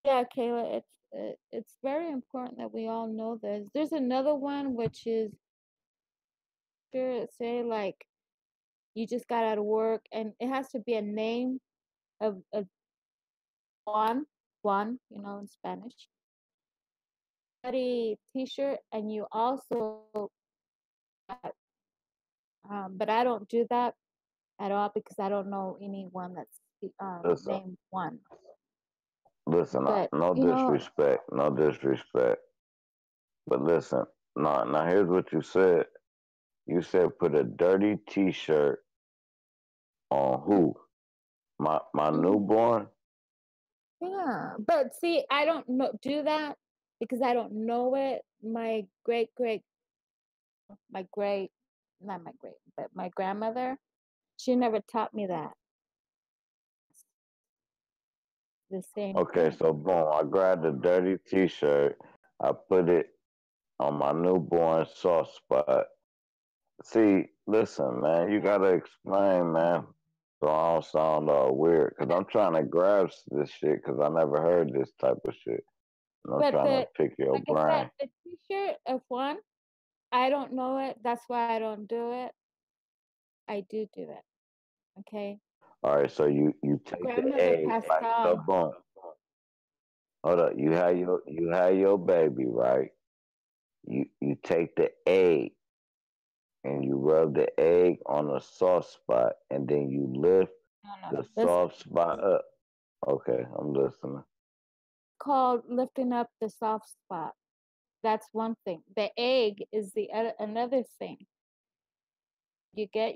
Yeah, Kayla, it's very important that we all know this. There's another one which is sure say like you just got out of work and it has to be a name of Juan, Juan, in Spanish. Bloody T-shirt, and you also, but I don't do that at all because I don't know anyone that's Listen, named Juan. listen. But No disrespect, no disrespect. But listen, now here's what you said. You said put a dirty T-shirt on who? My mhm, newborn. yeah, but see, I don't know do that because I don't know it. My great, not my great, but my grandmother, she never taught me that. The same Okay, thing. so boom, I grabbed a dirty T-shirt. I put it on my newborn soft spot. See, listen, man, you gotta explain, man, so I don't sound all weird. Cause I'm trying to grasp this shit, cause I never heard this type of shit. And I'm But trying to pick your like I said, brain. the T-shirt of one, I don't know it. That's why I don't do it. I do it. Okay. All right, so you My take the grandmother egg, passed right? So on. boom, hold up. You had your baby, right? You take the egg and you rub the egg on a soft spot, and then you lift No, no. the Listen, soft spot up. Okay, I'm listening. called lifting up the soft spot. That's one thing. The egg is another thing. You get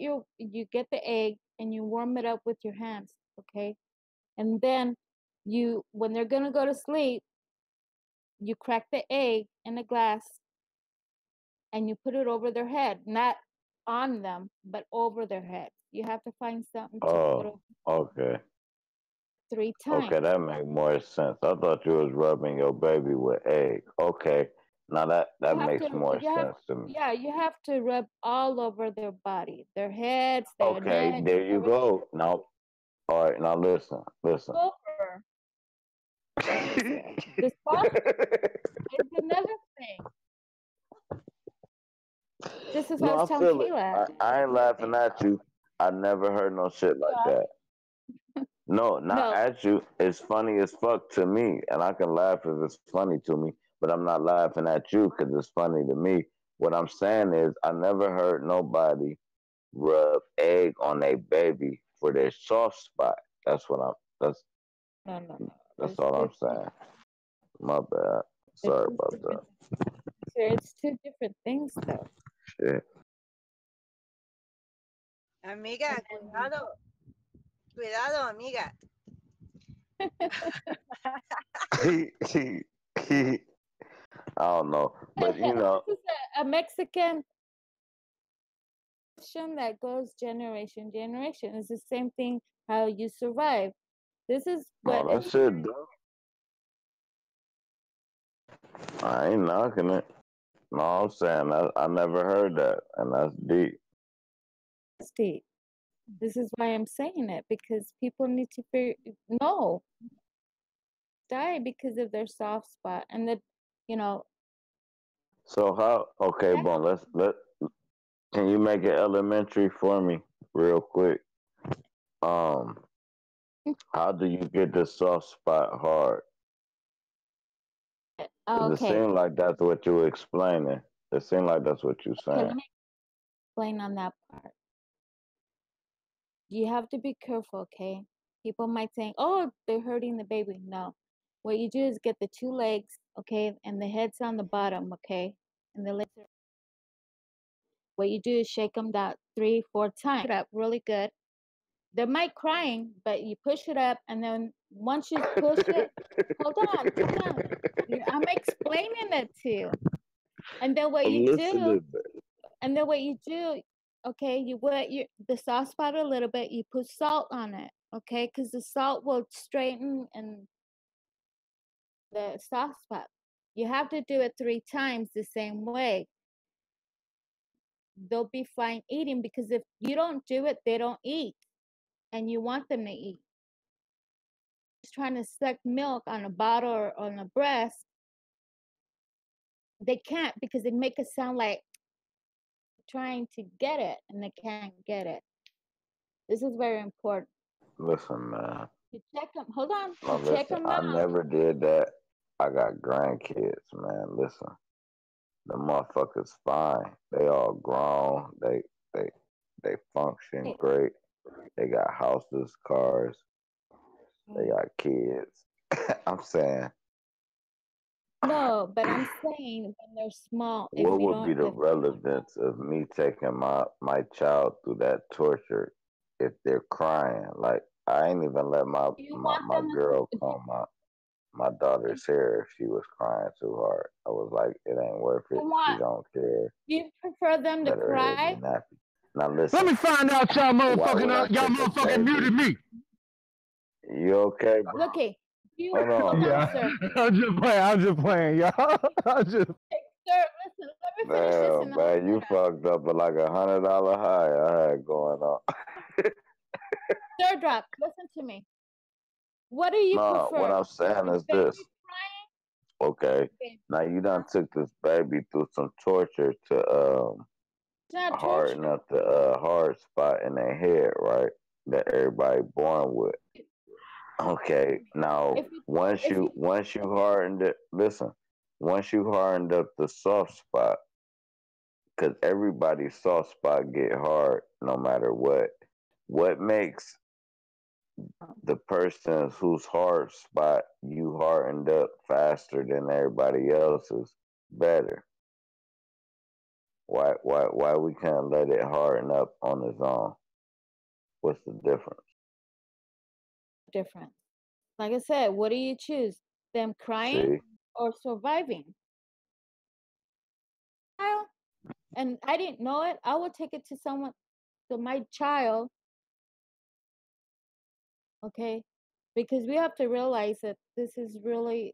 the egg and you warm it up with your hands, okay? And then when they're gonna go to sleep, you crack the egg in a glass and you put it over their head, not on them, but over their head. You have to find something to put Oh, over okay. three Okay, times. that make more sense. I thought you was rubbing your baby with egg. Okay, now that You have makes to, more you have, sense to me. yeah, you have to rub all over their body, their heads, their Okay, neck, there you everything. go. Now, all right, now listen, listen. Over. The soft is another thing. This is what I No, was I telling feel it. Kayla. I ain't laughing at you. I never heard no shit like Yeah. that. No, not No, at you. It's funny as fuck to me, and I can laugh if it's funny to me. But I'm not laughing at you because it's funny to me. What I'm saying is, I never heard nobody rub egg on a baby for their soft spot. That's what I'm. That's no. that's all I'm saying. My bad. There's Sorry two about different. that. It's two different things, though. Shit. Amiga, And then cuidado, cuidado, amiga. I don't know, but this is a Mexican tradition that goes generation. It's the same thing how you survive. This is no, what that is shit dumb. I ain't knocking it. No, I'm saying I never heard that, and that's deep. deep. This is why I'm saying it because people need to figure no die because of their soft spot and that you know So how? Okay, that boom. Let. Can you make it elementary for me, real quick? Um, how do you get the soft spot hard? 'Cause it okay. seemed like that's what you were explaining. It seemed like that's what you're Okay, saying. let me explain on that part. You have to be careful, okay? People might think, oh, they're hurting the baby. No. What you do is get the two legs, okay, and the head's on the bottom, okay? And the legs are. What you do is shake them down 3, 4 times. It up really good. They might crying, but you push it up, and then once you push it, hold on. I'm explaining it to you. And then what I'm you do listening. And then what you do, okay, you wet the sauce pot a little bit. You put salt on it, okay, because the salt will straighten and the sauce pot. You have to do it 3 times the same way. They'll be fine eating because if you don't do it, they don't eat, and you want them to eat. trying to suck milk on a bottle or on a breast, they can't because they make it sound like trying to get it and they can't get it. This is very important. Listen, man. To check them, hold on, Now to check listen, them I out. never did that. I got grandkids, man. Listen, the motherfuckers fine. They all grown. They they function Hey, great. They got houses, cars. They mm, got kids. I'm saying, no, but I'm saying when they're small, if what you would be don't, the if relevance of me taking my child through that torture if they're crying? Like I ain't even let you my, want my them, girl if comb my daughter's hair if she was crying too hard. I was like, it ain't worth it. you She want, don't care. you prefer them to Let her hair be cry? nappy. Now Let listen, me find out why would I y'all take a motherfucking muted baby? me. You okay, bro? Looky, you Hold hold on, on, Yeah, man. sir. I'm just playing, y'all. I just Hey, sir, listen, let me finish this and Damn, then we'll man, do you that. fucked up with like $100 high I had going on. Sir, drop. Listen to me. What do you No, what prefer? I'm saying The is baby this. Okay, crying? now you done Huh? took this baby through some torture to It's not harden torture. up the hard spot in their head, right? That everybody born with. Okay, now If you if you once you hardened it, listen. Once you hardened up the soft spot, because everybody's soft spot get hard no matter what. What makes the person whose hard spot you hardened up faster than everybody else's better? Why we can't let it harden up on its own? What's the difference? different. Like I said, what do you choose? Them crying See? or surviving? Child, and I didn't know it. I would take it to someone, to my child, okay? Because we have to realize that this is really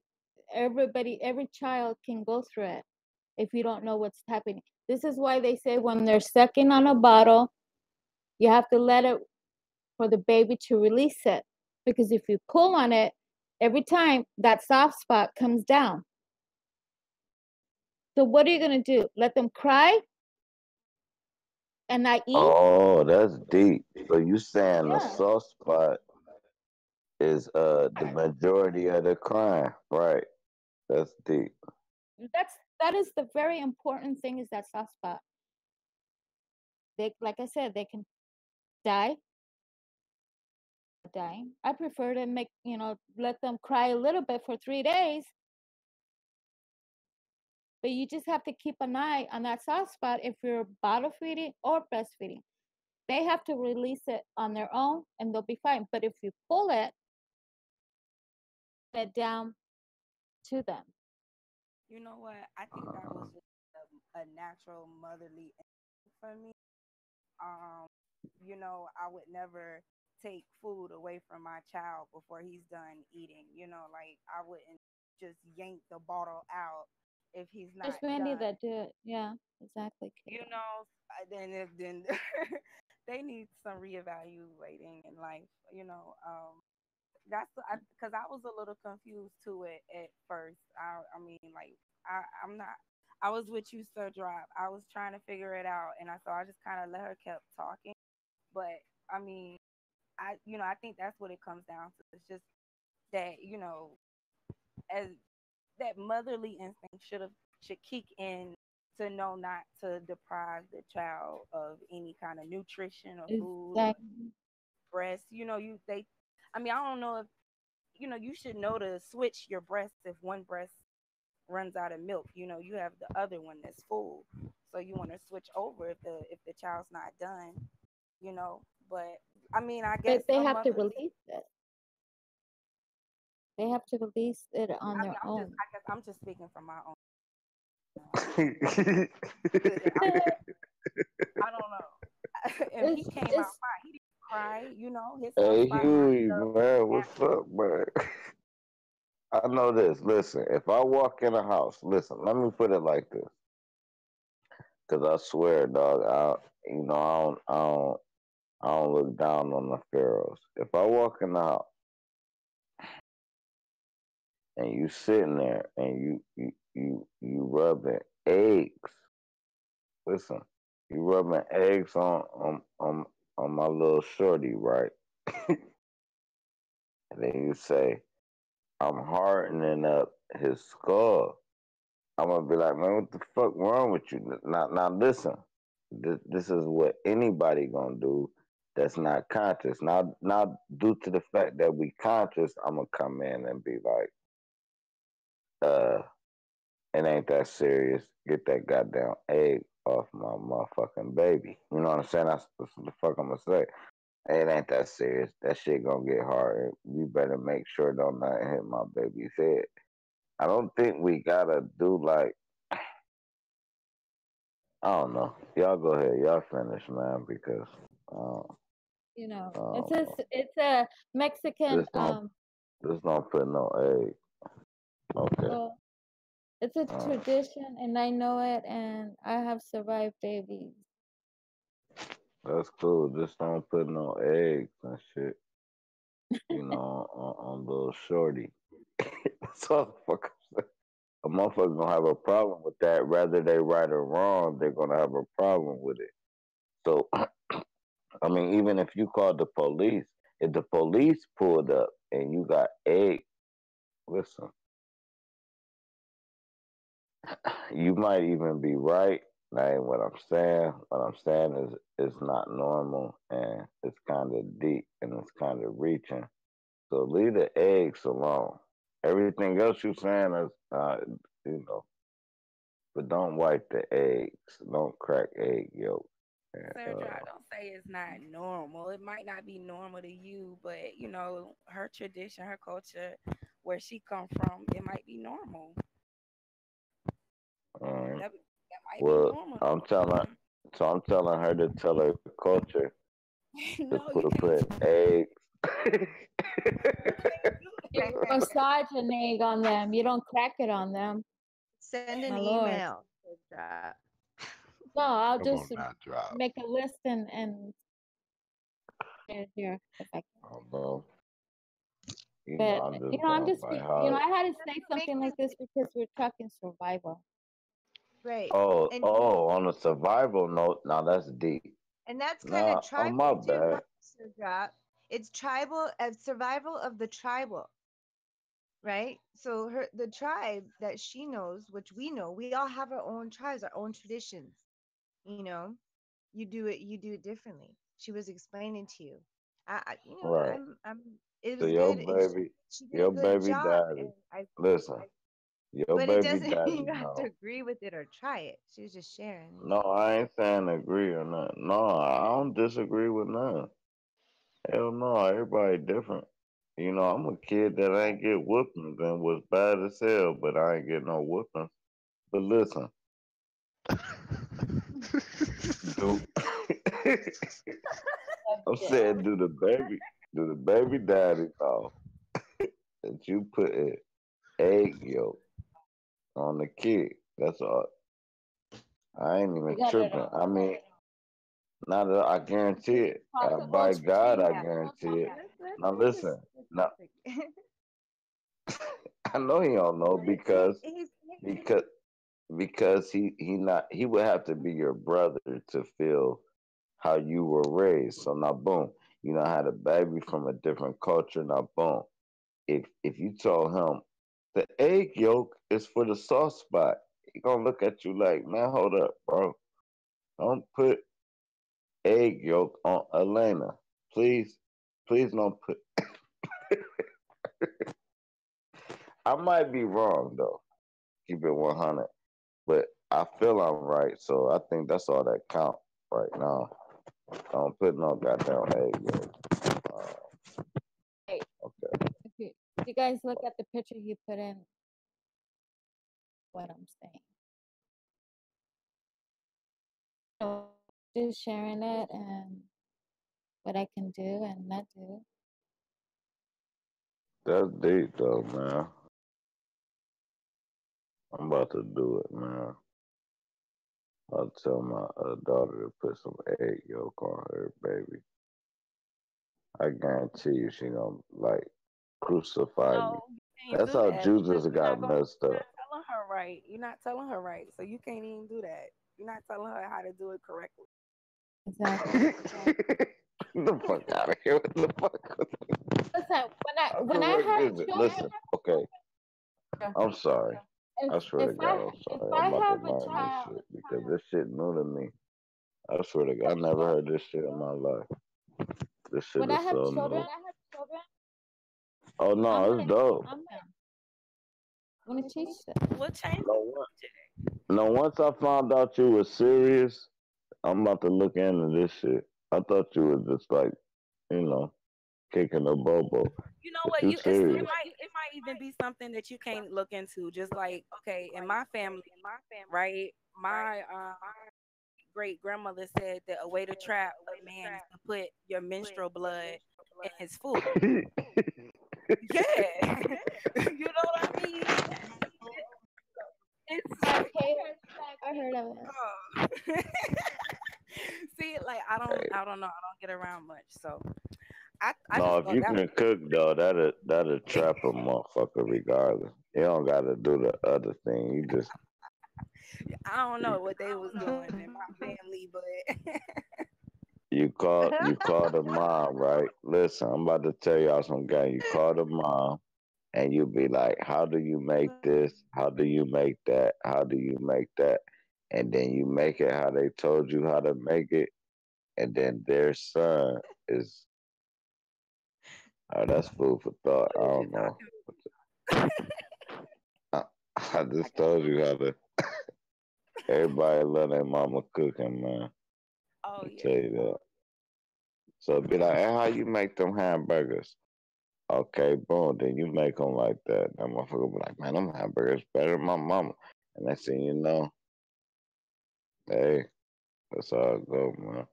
everybody, every child can go through it if you don't know what's happening. This is why they say when they're sucking on a bottle, you have to let it for the baby to release it. Because if you pull on it, every time that soft spot comes down. So what are you gonna do? Let them cry and not eat? Oh, that's deep. So you saying the Yeah, soft spot is the majority of the crime, right? That's deep. that is the very important thing is that soft spot. They, like I said, they can die, dying. I prefer to make, let them cry a little bit for 3 days, but you just have to keep an eye on that soft spot if you're bottle feeding or breastfeeding. They have to release it on their own and they'll be fine. But if you pull it down to them. You know what? I think that was just a natural motherly instinct for me. Um, I would never take food away from my child before he's done eating. Like I wouldn't just yank the bottle out if he's not There's many done. that do it. Yeah, exactly, You Kayla. know, then they need some reevaluating in life. That's because I was a little confused to it at first. I mean, like I'm not. I was with you, Sir Drop. I was trying to figure it out, and I just kind of let her kept talking. But I mean, I think that's what it comes down to. It's just that as that motherly instinct should kick in to know not to deprive the child of any kind of nutrition or food or Exactly. breast. I mean, I don't know if you should know to switch your breast if one breast runs out of milk. You have the other one that's full, so you want to switch over if the child's not done. You know, but I mean, I guess But they some have to mothers. release it. They have to release it on I mean, their own. I guess I'm just speaking from my own. I don't know. And he came out It's fine. He didn't cry. His soft Hey spot hardened Huey, up man, what's naturally. up, man? I know this. Listen, if I walk in a house, listen, let me put it like this. Cause I swear, dog, I don't look down on the pharaohs. If I walk in the house and you sitting there and you rubbing eggs. Listen, you rubbing eggs on my little shorty, right? And then you say, I'm hardening up his skull. I'm gonna be like, man, what the fuck wrong with you? Now listen, this is what anybody gonna do that's not conscious. Now, due to the fact that we conscious, I'm gonna come in and be like, uh, it ain't that serious. Get that goddamn egg off my motherfucking baby. You know what I'm saying? That's what the fuck I'm gonna say. It ain't that serious. That shit gonna get hard. You better make sure don't nothing hit my baby's head. I don't think we gotta do like, I don't know. Y'all go ahead. Y'all finish, man, because um, You know, I don't know. it's a Mexican This don't put no egg. Okay. well, it's a Uh, tradition, and I know it, and I have survived babies. that's cool. Just don't put no eggs and shit, on little shorty. That's all the fuck I'm saying. A motherfucker gonna have a problem with that. Whether they right or wrong, they're gonna have a problem with it. So, I mean, even if you called the police, if the police pulled up and you got egg, listen, you might even be right. That ain't what I'm saying. What I'm saying is it's not normal and it's kind of deep and it's kind of reaching. So leave the eggs alone. Everything else you saying is, you know, but don't wipe the eggs. Don't crack egg yolk. And, Sandra, don't say it's not normal. It might not be normal to you, but her tradition, her culture, where she come from, it might be normal. uh, That might be well, normal. I'm telling, so I'm telling her to tell her culture to No, you put can't. eggs. You can't do You that. massage an egg on them. You don't crack it on them. Send an My lord. email. Drop. No, I'll Come just on now, drop. make a list and share it here if I can. Although, But I'm just I'm going just by I how. had to say Make something like this because we're talking survival. right. Oh, And oh, on a survival note, now that's deep. and that's kind of Nah, on my tribal too, bad. huh, Sir Drop? It's tribal survival of the tribal, right? So the tribe that she knows, which we know, we all have our own tribes, our own traditions. You know, you do it differently. She was explaining to you. Right. It So was good. She did a your good baby job, daddy. and Listen, I your but it baby doesn't mean daddy. you have to No, agree with it or try it. She was just sharing, no, I ain't saying agree or not. No, I don't disagree with none. Hell no, everybody different. I'm a kid that ain't get whoopings and was bad as hell, but I ain't get no whoopings. But listen, do I'm Yeah. saying, do the baby daddy know that you put an egg yolk on the kid? That's all. I ain't You even got it tripping. all. I mean, not that I guarantee It's it. possible By to God, do I that. guarantee it. Now let's listen. just Now I know he don't know but he's because because he would have to be your brother to feel how you were raised. So now boom, I had a baby from a different culture. Now boom, if you told him the egg yolk is for the soft spot, he gonna look at you like, man, hold up, bro. Don't put egg yolk on Elena. Please, please don't put. I might be wrong though. Keep it 100, but I feel I'm right. So I think that's all that count right now. Don't put no goddamn egg yolk. Hey, Okay. if you guys look at the picture you put in, what I'm saying. So just sharing it and what I can do and not do. That's deep though, man. I'm about to do it, man. I'll tell my daughter to put some egg yolk on her baby. I guarantee you she gonna like crucify me. No, you can't That's do how that because Jesus got messed you're up. not telling her right. You're not telling her right, so you can't even do that. You're not telling her how to do it correctly. Exactly. Get the fuck out of here. What the fuck? Listen, How when I correct have is it? children, Listen, okay. I'm sorry. if I swear if to I God, I'm if sorry. I I'm about to have a learn this child, shit because this shit new to me. I swear to God, I never heard this shit in my life. This shit when I is have so children, new. Oh I'm no, gonna it's dope. I'm gonna teach them. What changed No, no, once I found out you were serious, I'm about to look into this shit. I thought you was just like, you know, kicking a bobo, You know but what? you serious. It might even be something that you can't look into. Just like okay, in my family, right? My great grandmother said that a way to trap a man is to put your menstrual blood in his food. Yeah, you know what I mean. It's Okay, I heard of it. oh. See, like I don't know. I don't get around much, so I No, just if thought you that was can cook though, that'll trap a motherfucker regardless. You don't gotta do the other thing. You just I don't know what they was doing in my family, but you call the mom, right? Listen, I'm about to tell y'all some guy. You call the mom and you be like, how do you make this? How do you make that? How do you make that? And then you make it how they told you how to make it, and then their son is that's food for thought. what I is you don't know. talking I, I about? just told you how to. Everybody love their mama cooking, man. Oh I yeah. tell you that. So be like, hey, how you make them hamburgers? Okay, boom. Then you make them like that. That motherfucker be like, man, them hamburgers better than my mama. And next thing you know, hey, that's how it go, man.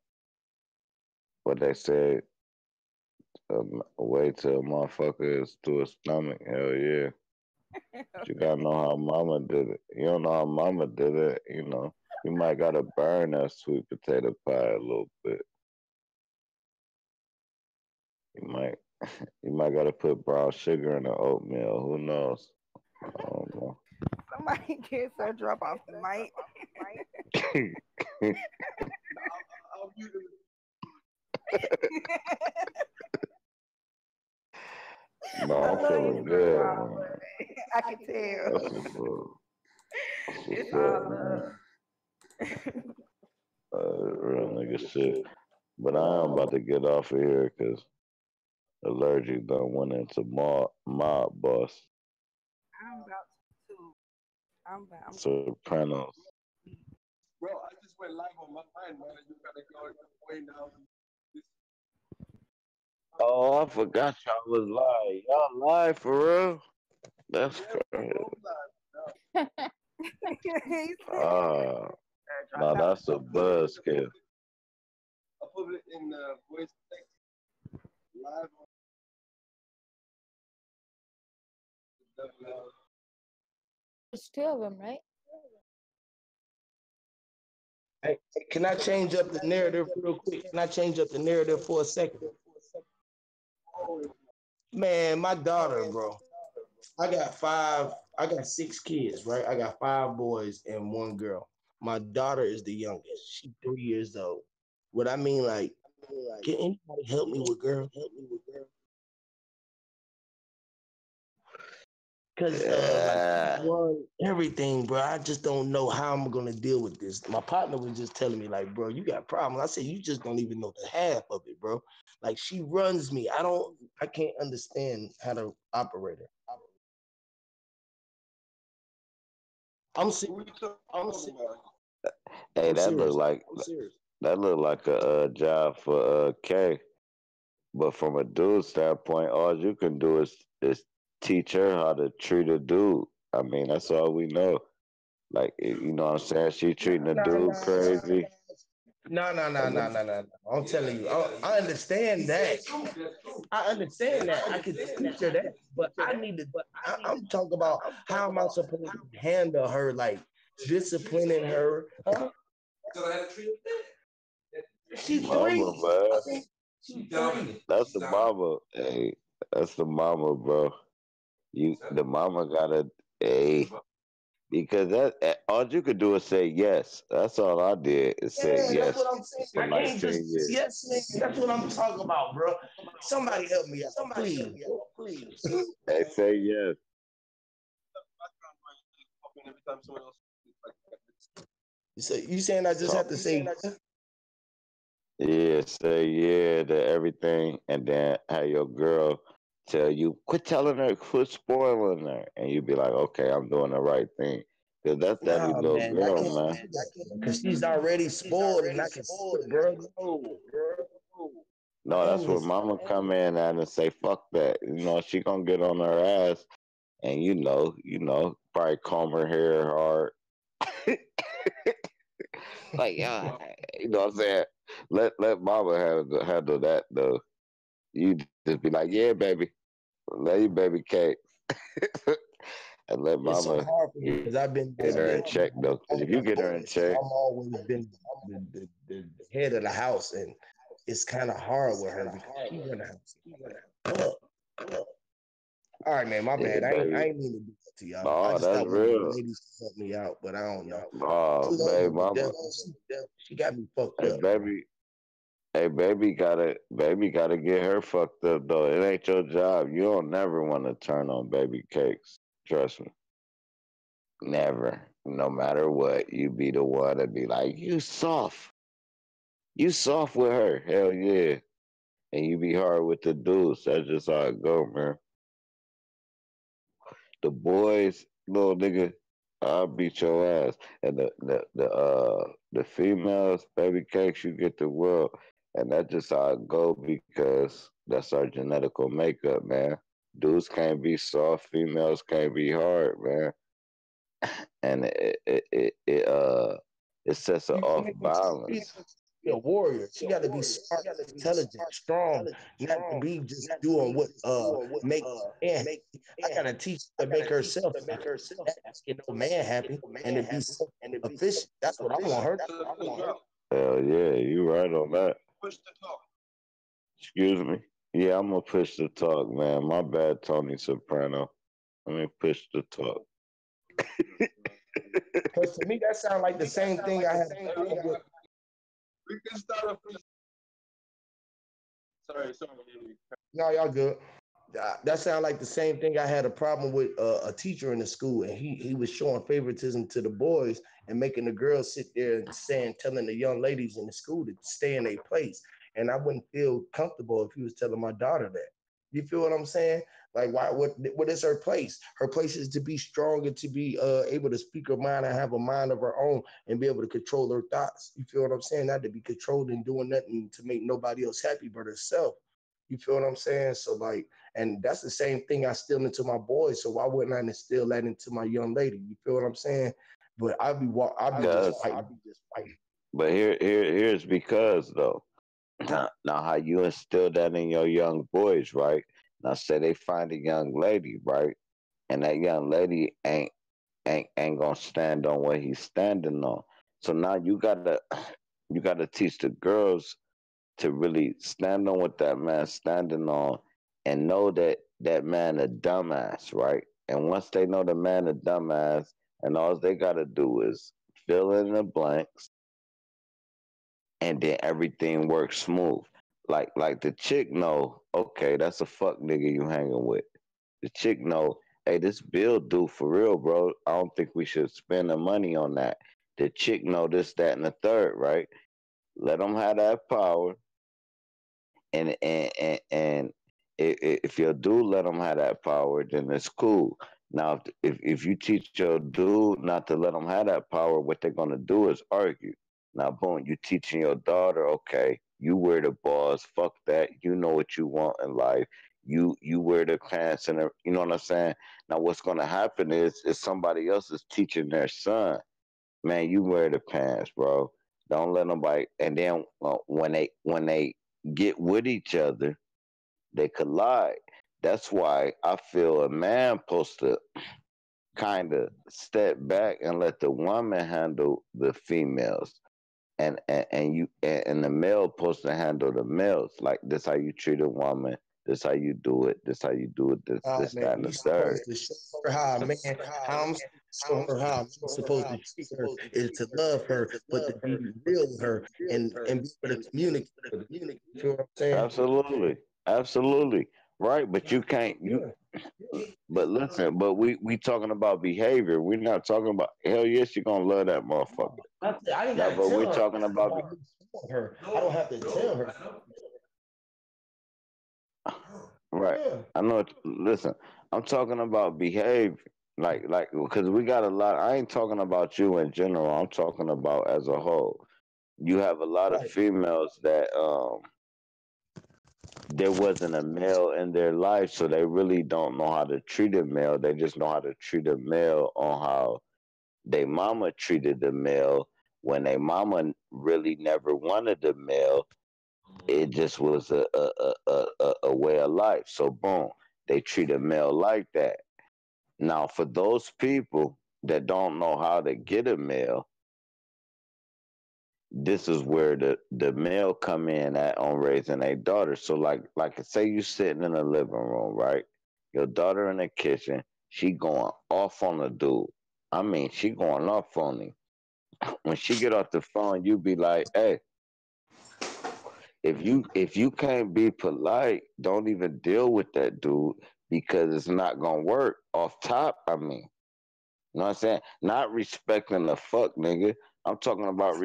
What they said, way to a motherfucker is to a stomach. Hell yeah. But you gotta know how mama did it. You don't know how mama did it, you know. You might gotta burn that sweet potato pie a little bit. You might you might gotta put brown sugar in the oatmeal. Who knows? I don't know. Somebody gets her drop off the mic. No, I I'm love you feeling so good, wild, man. but I can tell. That's what's up. That's It's what's all up, man. love. Real nigga shit. But I am about to get off of here because allergic done went into mob boss I'm about to too. I'm going Sopranos. to sleep. Oh, I forgot y'all was live. Y'all live for real? That's crazy. He said, Ah, dropped no, out. that's a buzzkill. There's two of them, right? Hey, can I change up the narrative real quick? Can I change up the narrative for a second? Man, my daughter, bro. I got six kids, right? I got five boys and one girl. My daughter is the youngest. She's 3 years old. What I mean, like, can anybody help me with girl? Cause like she Yeah. run everything, bro. I just don't know how I'm gonna deal with this. My partner was just telling me, like, bro, you got problems. I said, you just don't even know the half of it, bro. Like she runs me. I can't understand how to operate her. I'm serious. I'm serious. Hey, I'm serious. that look like a job for K. But from a dude standpoint, all you can do is teach her how to treat a dude. I mean, that's all we know. Like, you know what I'm saying? She No, treating a no, dude no, crazy. no, no, no, And no, the, no, no. I'm telling you, I understand that. I understand that. I can teach her that, but I need to. I'm talking about how am I supposed to handle her, like disciplining her? Huh? She's mama, three. man. She's three. That's the mama. Hey, that's the mama, bro. The mama gotta a because all you could do is say yes. That's all I did is say Yeah, that's yes what I'm saying. for I like can't 10 years. just yes, man. That's what I'm talking about, bro. Somebody help me out, please. They say yes. So you saying I just Talk. have to say Yeah, say yeah to everything, and then have your girl tell you, quit telling her, quit spoiling her, and you be like, okay, I'm doing the right thing, because that's every nah, little man, I girl, can't man. do that because she's already spoiled and I can see it, bro. No, No, I ain't that's where listening. mama come in at and say, fuck that. She gonna get on her ass, and probably comb her hair hard, like you know what I'm saying. Let mama handle that though. You just be like, yeah, baby, lay your baby cake. And let It's so mama hard for me get because her I've in been check though. Because if you get her in I'm the check, oldest, so I'm always been the head of the house, and it's kind of hard with her because she run the house. All right, man, my yeah, bad. I baby. ain't mean to do that to y'all. I Oh, just that's thought one of the real. ladies could help me out, but I don't know. I Oh, love baby, her to mama. death, but she got me fucked Hey, up, bro. baby. Hey, baby gotta get her fucked up though. It ain't your job. You don't never want to turn on baby cakes. Trust me. Never. No matter what, you be the one that be like, you soft. You soft with her. Hell yeah. And you be hard with the dudes. That's just how it go, man. The boys, little nigga, I'll beat your ass. And the females, baby cakes, you get the world. And that's just how it go because that's our genetical makeup, man. Dudes can't be soft, females can't be hard, man. And it sets her You feel off me? But she balance. be a warrior. She got to be smart, intelligent, strong, not to be just doing what make man happy. I gotta teach her to make herself happy, not making no man happy, and to be self efficient. That's what I want her to do. Hell yeah, you right on that. Excuse me. Yeah, I'm gonna push the talk, man. My bad, Tony Soprano. Let me push the talk. Because to me, that sounds like the same thing I had a problem with. No, y'all good. That sounds like the same thing I had a problem with a teacher in the school, and he was showing favoritism to the boys and making the girls sit there and telling the young ladies in the school to stay in their place. And I wouldn't feel comfortable if he was telling my daughter that. You feel what I'm saying? Like, why? What is her place? Her place is to be strong and to be able to speak her mind and have a mind of her own and be able to control her thoughts. You feel what I'm saying? Not to be controlled and doing nothing to make nobody else happy but herself. You feel what I'm saying? So like, and that's the same thing I instill into my boys. So why wouldn't I instill that into my young lady? You feel what I'm saying? But I'll be just Cause, fighting. but here's because though. Now, how you instill that in your young boys, right? Now, say they find a young lady, right, and that young lady ain't gonna stand on what he's standing on. So now you gotta teach the girls to really stand on what that man's standing on, and know that that man a dumbass, right? And once they know the man a dumbass, and all they gotta do is fill in the blanks, and then everything works smooth. Like the chick know, okay, that's a fuck nigga you hanging with. The chick know, hey, this bill due for real, bro. I don't think we should spend the money on that. The chick know this, that, and the third, right? Let them have that power, and if your dude let them have that power, then it's cool. Now, if you teach your dude not to let them have that power, what they're gonna do is argue. Now, boom, you teaching your daughter, okay, you wear the balls, fuck that. You know what you want in life. You wear the pants, and you know what I'm saying. Now, what's gonna happen is somebody else is teaching their son, man, you wear the pants, bro. Don't let nobody. And then when they get with each other, they collide. That's why I feel a man supposed to kind of step back and let the woman handle the females, and the male supposed to handle the males. Like this, how you treat a woman. This how you do it. This how you do it. This Man, that, and you the third. supposed to show her how a man, how I'm showing her how I'm supposed to treat her is to love her, but to be real with her and be able to communicate with her. You feel what I'm saying? Absolutely, absolutely, right. But you can't. You. Yeah. But listen. But we talking about behavior. We're not talking about. Hell yes, you're gonna love that motherfucker. I ain't Now, gotta but we're tell her talking about. about me showing her. I don't have to tell her. Right. Yeah. I know. Listen, I'm talking about behavior. Because we got a lot. I ain't talking about you in general. I'm talking about as a whole. You have a lot of Right. females that there wasn't a male in their life, so they really don't know how to treat a male. They just know how to treat a male on how they mama treated the male when they mama really never wanted the male. It just was a way of life. So boom, they treat a male like that. Now, for those people that don't know how to get a male, this is where the male come in at on raising a daughter. So like say you sitting in the living room, right? Your daughter in the kitchen, she going off on the dude. I mean, she going off on him. When she get off the phone, you be like, hey, if you can't be polite, don't even deal with that dude because it's not gonna work. Off top, I mean, you know what I'm saying? Not respecting the fuck nigga. I'm talking about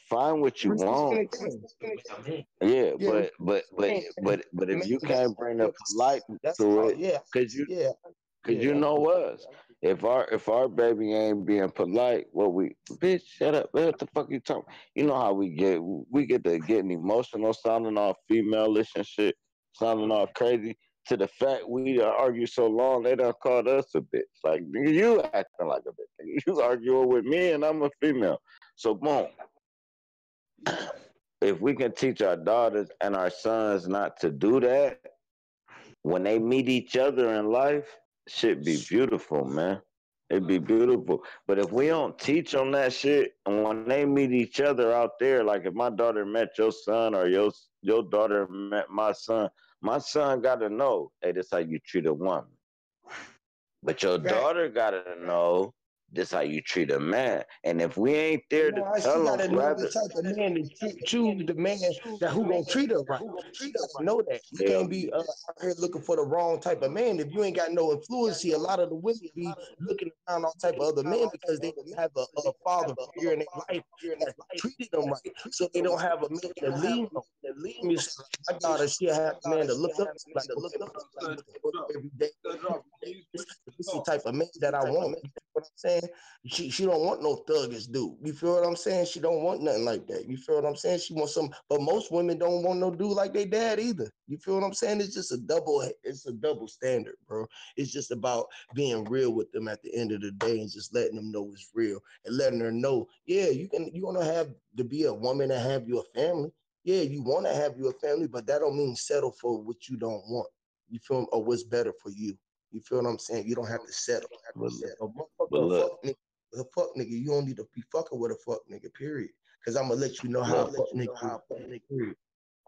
find what you Respecting want. the game. Yeah, Yeah, but if man, you can't bring the polite that's to all. it, Yeah, cause you yeah, cause you yeah. know us. If our baby ain't being polite, bitch, shut up. What the fuck you talking? You know how we get to getting emotional, sounding all female-ish and shit, sounding all crazy. To the fact we argue so long, they done called us a bitch. Like nigga, you acting like a bitch. Nigga. You arguing with me and I'm a female. So boom. If we can teach our daughters and our sons not to do that, when they meet each other in life, shit be beautiful, man. It'd be beautiful. But if we don't teach them that shit, and when they meet each other out there, like if my daughter met your son or your daughter met my son got to know, hey, this how you treat a woman. But your Right. daughter got to know this how you treat a man. And if we ain't there to No, tell she them, got to know the rather, type of man to choose the man that who gonna treat her right. She got to know that. You hell can't be out here looking for the wrong type of man if you ain't got no influence. See, a lot of the women be looking around all type of other men because they don't have a father figure in their life that treated them right, so they don't have a man to lean on. Me say, like, my daughter, she'll have a man to look up to, like, okay, my son goes to work every day. This is the type of man that I want. You feel what I'm saying? She don't want no thuggish dude. You feel what I'm saying? She don't want nothing like that. You feel what I'm saying? She wants some, but most women don't want no dude like their dad either. You feel what I'm saying? It's a double standard, bro. It's just about being real with them at the end of the day and just letting them know it's real and letting her know, yeah, you want to have to be a woman and have you a family. Yeah, you want to have you a family, but that don't mean settle for what you don't want. You feel me? Or what's better for you. You feel what I'm saying? You don't have to settle. but, A but motherfucker, look, a fuck nigga. You don't need to be fucking with a fuck nigga. Period. Cause I'm gonna let you know how a look. fuck nigga is.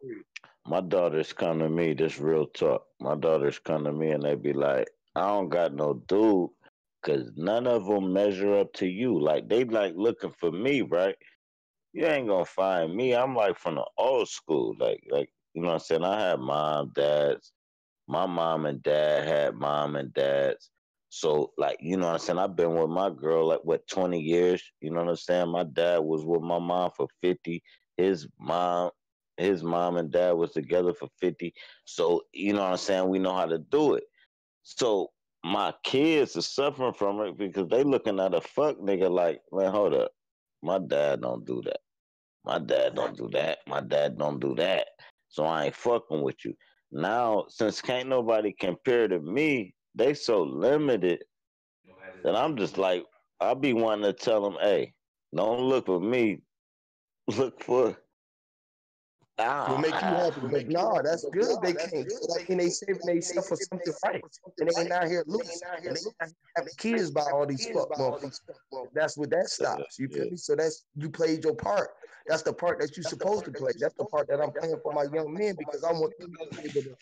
Period. My daughters come to me, this real talk. My daughters come to me and they be like, I don't got no dude because none of them measure up to you. Like, they like looking for me, right? You ain't gonna find me. I'm like from the old school. You know what I'm saying? I had mom, dads. My mom and dad had mom and dads. So, like, you know what I'm saying? I've been with my girl, like, what, 20 years? You know what I'm saying? My dad was with my mom for 50. His mom, his mom and dad was together for 50. So, you know what I'm saying? We know how to do it. So, my kids are suffering from it because they looking at a fuck nigga like, man, hold up. My dad don't do that. My dad don't do that. My dad don't do that. So I ain't fucking with you. Now, since can't nobody compare to me, they so limited that I'm just like, I'll be wanting to tell them, hey, don't look for me, look for, Will I make you don't happy, but no, that's good. They can't. I mean, they saving themselves for something right, and they ain't out here loose, and they ain't out here having kids by all these fuck motherfuckers. That's what that have. stops. You feel Yeah, me? So that's you played your part. That's the part that you're supposed to play. That's the part that I'm playing for my young men because I want them to be able to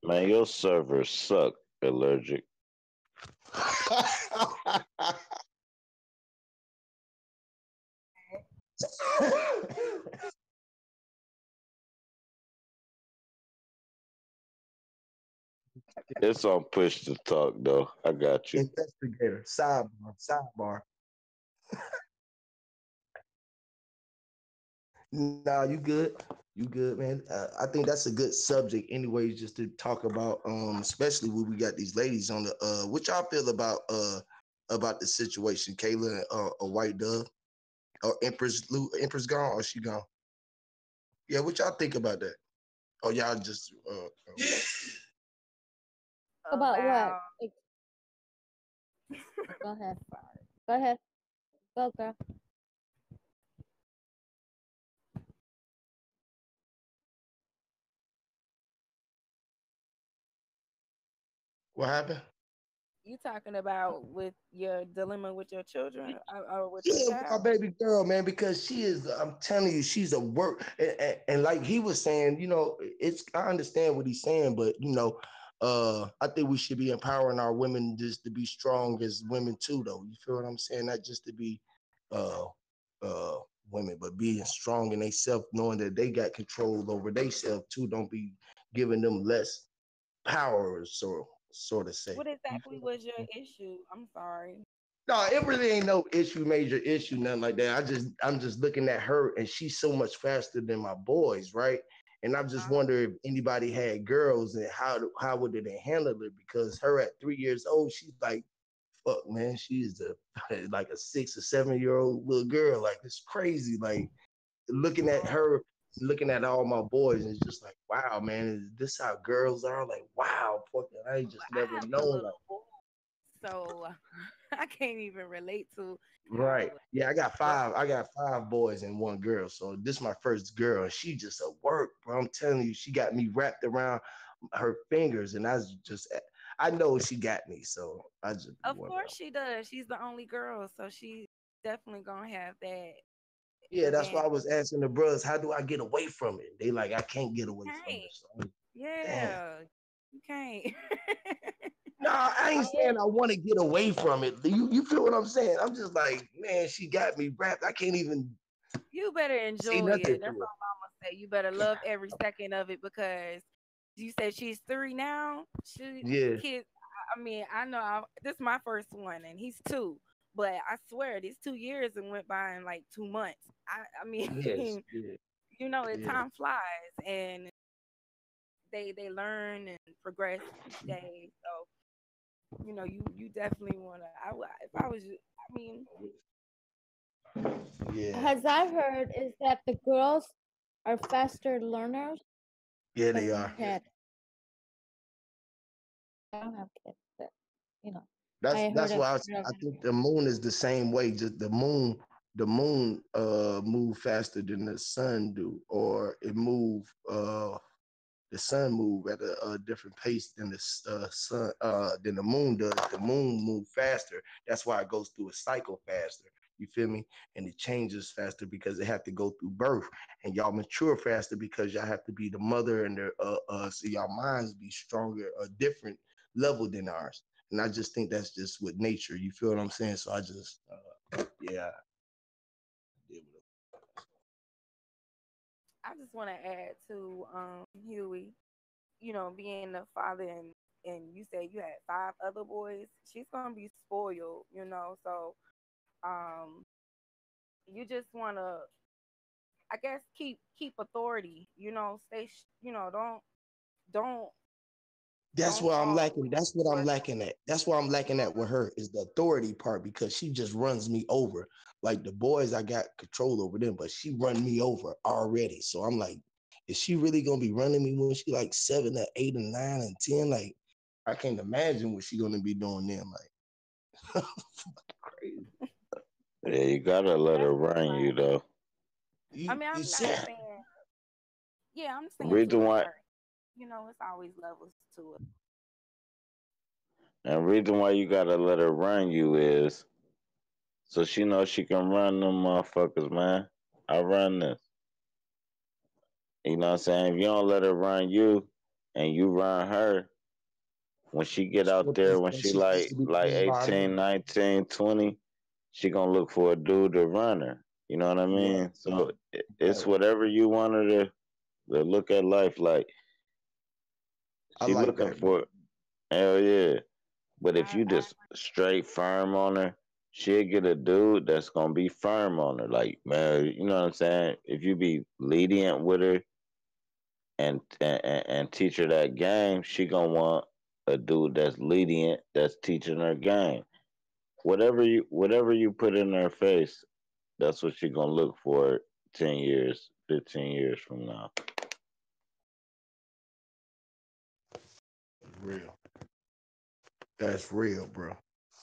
Man, your servers suck, allergic. It's on push to talk though. I got you. Investigator, sidebar, sidebar. Nah, you good? You good, man? I think that's a good subject, anyways, just to talk about. Especially when we got these ladies on the. What y'all feel about the situation, Kayla, a white dove, or Empress gone, or she gone? Yeah, what y'all think about that? Oh, y'all just. About what? About Go ahead. Go ahead. Go, girl. What happened? you talking about with your dilemma with your children or with your Yeah, with my child? baby girl, man, because she is, I'm telling you, she's a work. And like he was saying, it's, I understand what he's saying, but, I think we should be empowering our women just to be strong as women too, though. You feel what I'm saying? Not just to be uh, uh, women, but being strong in themselves, knowing that they got control over themselves too. Don't be giving them less power, so sort of say. What You exactly feel was what your I'm saying? issue? I'm sorry. No, it really ain't no issue, major issue, nothing like that. I'm just looking at her, and she's so much faster than my boys, right? And I just Uh, wonder if anybody had girls and how would they handle it? Because her at 3 years old, she's like, fuck, man, she's like a 6 or 7 year old little girl. Like it's crazy. Like looking at her, looking at all my boys, and it's just like, wow, man, is this how girls are? Like, wow, fucking, I ain't just I never have a known. Like, little boy, so I can't even relate to right. how. Yeah, I got But five. I got five boys and one girl. So this is my first girl, and she just a work, bro. I'm telling you, she got me wrapped around her fingers, and I know she got me. So I just be of wondering. course she does. She's the only girl, so she's definitely gonna have that Yeah, that's why I advantage. was asking the brothers, how do I get away from it? They like, I can't get away from Hey, it. So damn. yeah, you can't. No, I ain't saying I want to get away from it. You feel what I'm saying? I'm just like, man, she got me wrapped. I can't even You better say enjoy nothing it. That's to her. all I'm gonna say. You better love every second of it because you said she's 3 now. She Yeah. kid. I mean, I know this is my first one, and he's 2. But I swear, these 2 years and went by in like 2 months. I mean, Yes. Yeah. Yeah. time flies, and they learn and progress each day. So you definitely wanna. If I was you, I mean, Yeah. As I heard, is that the girls are faster learners Yeah, than they the are. head. I don't have kids, but you know, That's I heard that's of. why I think the moon is the same way. Just the moon move faster than the sun do, or it move the sun move at a different pace than the sun than the moon does. The moon move faster. That's why it goes through a cycle faster. You feel me? And it changes faster because it have to go through birth, and y'all mature faster because y'all have to be the mother and the so y'all minds be stronger, a different level than ours. And I just think that's just with nature. You feel what I'm saying? So I just yeah. I just want to add to Huey. Being the father and you said you had 5 other boys. She's gonna be spoiled. So um, you just wanna, I guess, keep authority. Stay. Don't That's don't where I'm fall lacking. That's what I'm for lacking at. That's where I'm lacking at with her is the authority part because she just runs me over. Like the boys, I got control over them, but she run me over already. So I'm like, is she really gonna be running me when she like 7 or 8 or 9 and 10? Like, I can't imagine what she gonna be doing then. Like, crazy. Yeah, you gotta let that's her run you fine. though. I You, mean, you I'm not see, saying, yeah, I'm saying to Reason a why certain. It's always levels to it. And reason why you gotta let her run you is so she knows she can run them motherfuckers, man. I run this. You know what I'm saying? If you don't let her run you and you run her, when she get She out don't there, think when that she she needs to be like ran by me. 18, 19, 20, she gonna look for a dude to run her. You know what I Right, mean? So it's right. whatever you want her to look at life like. I She like looking that, bro. for hell yeah. But if you I just straight firm on her, she'll get a dude that's gonna be firm on her. Like, man, you know what I'm saying? If you be lenient with her and teach her that game, she gonna want a dude that's lenient, that's teaching her game. Whatever you put in her face, that's what she gonna look for 10 years, 15 years from now. Real. That's real, bro.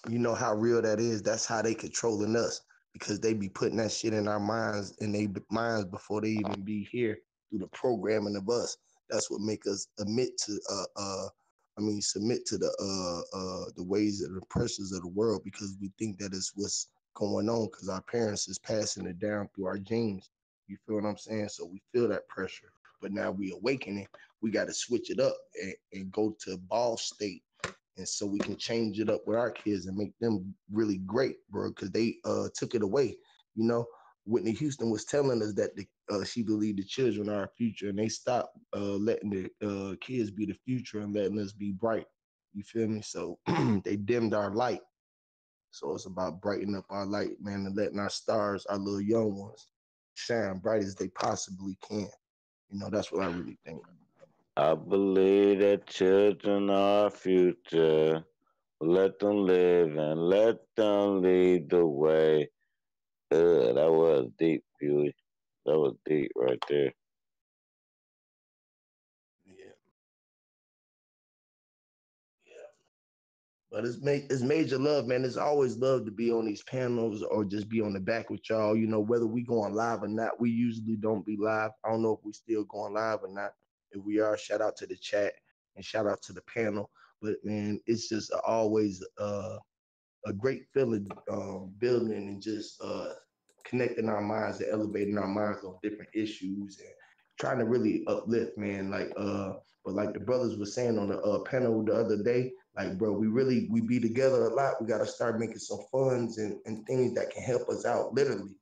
You know how real that is? That's how they controlling us because they be putting that shit in our minds and they minds before they even be here through the programming of us. That's what make us admit to submit to the ways and the pressures of the world because we think that is what's going on because our parents is passing it down through our genes. You feel what I'm saying? So we feel that pressure. But now we awakening, we got to switch it up and go to ball state and so we can change it up with our kids and make them really great, bro. Because they took it away. You know, Whitney Houston was telling us that she believed the children are our future, and they stopped letting the kids be the future and letting us be bright. You feel me? So they dimmed our light. So it's about brightening up our light, man, and letting our stars, our little young ones, shine bright as they possibly can. You know, that's what I really think. I believe that children are our future. Let them live and let them lead the way. That was deep, Huey. That was deep right there. Yeah. But it's major love, man. It's always love to be on these panels or just be on the back with y'all. You know, whether we going live or not, we usually don't be live. I don't know if we still going live or not. If we are, shout out to the chat and shout out to the panel. But man, it's just always a great feeling building and just connecting our minds and elevating our minds on different issues and trying to really uplift, man. But like the brothers were saying on the panel the other day, like, bro, we be together a lot. We got to start making some funds and things that can help us out, literally.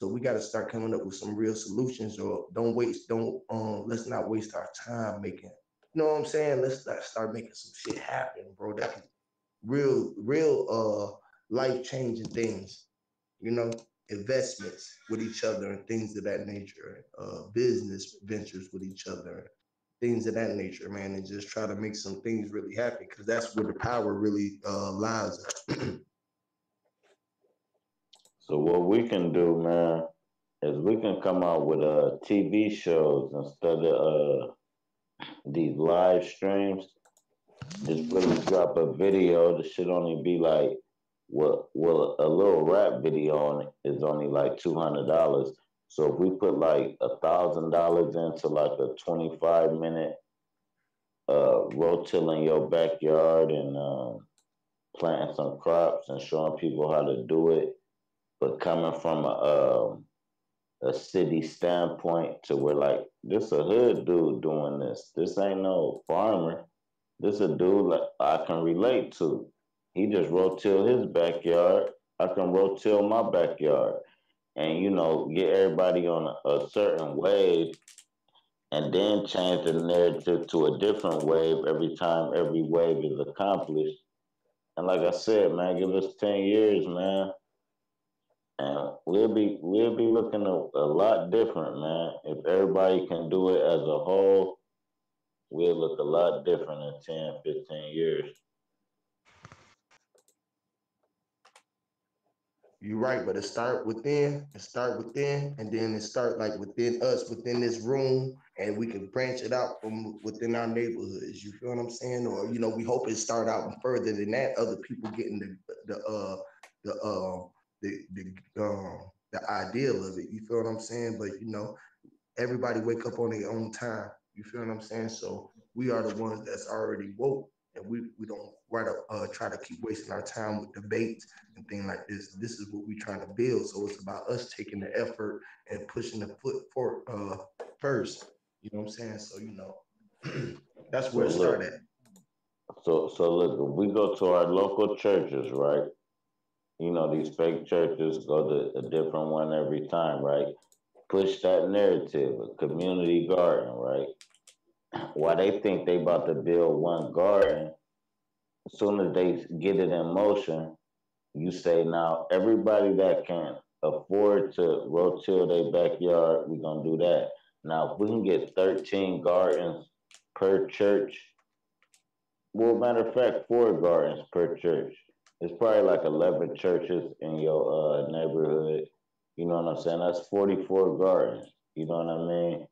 So we got to start coming up with some real solutions, or don't let's not waste our time making. You know what I'm saying? Let's start making some shit happen, bro. That can real life changing things, you know, investments with each other and things of that nature, business ventures with each other, things of that nature, man, and just try to make some things really happen because that's where the power really lies. So what we can do, man, is we can come out with TV shows instead of these live streams. Just really drop a video. The shit only be like well a little rap video on it is only like $200. So if we put like $1,000 into like a 25 minute rotil in your backyard and planting some crops and showing people how to do it, but coming from a city standpoint to where like this a hood dude doing this. This ain't no farmer. This a dude like I can relate to. He just rotil his backyard. I can rotil my backyard. And get everybody on a certain wave and then change the narrative to a different wave every time every wave is accomplished. And like I said, man, give us 10 years, man, and we'll be looking a lot different, man. If everybody can do it as a whole, we'll look a lot different in 10, 15 years. You're right, but it start within, and then it start like within us, within this room, and we can branch it out from within our neighborhoods. You feel what I'm saying? Or we hope it start out further than that. Other people getting the the ideal of it. You feel what I'm saying? But everybody wake up on their own time. You feel what I'm saying? So we are the ones that's already woke and we don't try to keep wasting our time with debates and things like this. This is what we're trying to build. So it's about us taking the effort and pushing the foot for first. You know what I'm saying? So that's So where it look, started. so look, if we go to our local churches, right? You know, these fake churches go to a different one every time, right? Push that narrative, a community garden, right? Why they think they about to build one garden, as soon as they get it in motion, you say now everybody that can afford to rotil their backyard, we're gonna do that. Now if we can get 13 gardens per church, well, matter of fact, 4 gardens per church. It's probably like 11 churches in your neighborhood. You know what I'm saying? That's 44 gardens. You know what I mean?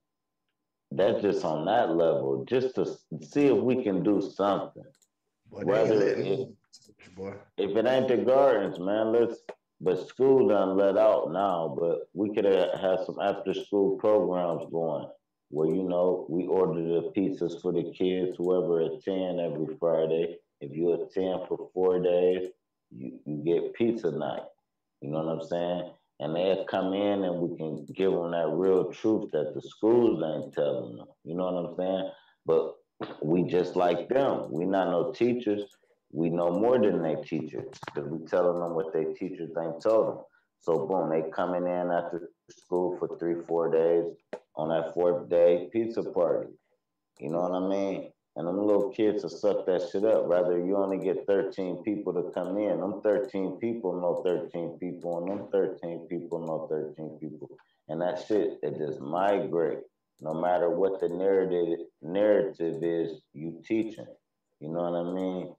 That's just on that level, just to see if we can do something. Boy, they ain't Whether letting it, me, boy. if it ain't the gardens, man, let's. But school done let out now. But we could have had some after school programs going where we order the pizzas for the kids, whoever attend every Friday. If you attend for 4 days, you get pizza night. You know what I'm saying? And they'll come in and we can give them that real truth that the schools ain't telling them. You know what I'm saying? But we just like them. We not no teachers. We know more than they teachers because we telling them what they teachers ain't told them. So boom, they coming in after school for 3, 4 days. On that fourth day, pizza party. You know what I mean? And them little kids will suck that shit up. Rather, you only get 13 people to come in. Them 13 people know 13 people, and them 13 people know 13 people. And that shit, it just migrate. No matter what the narrative is you teaching. You know what I mean?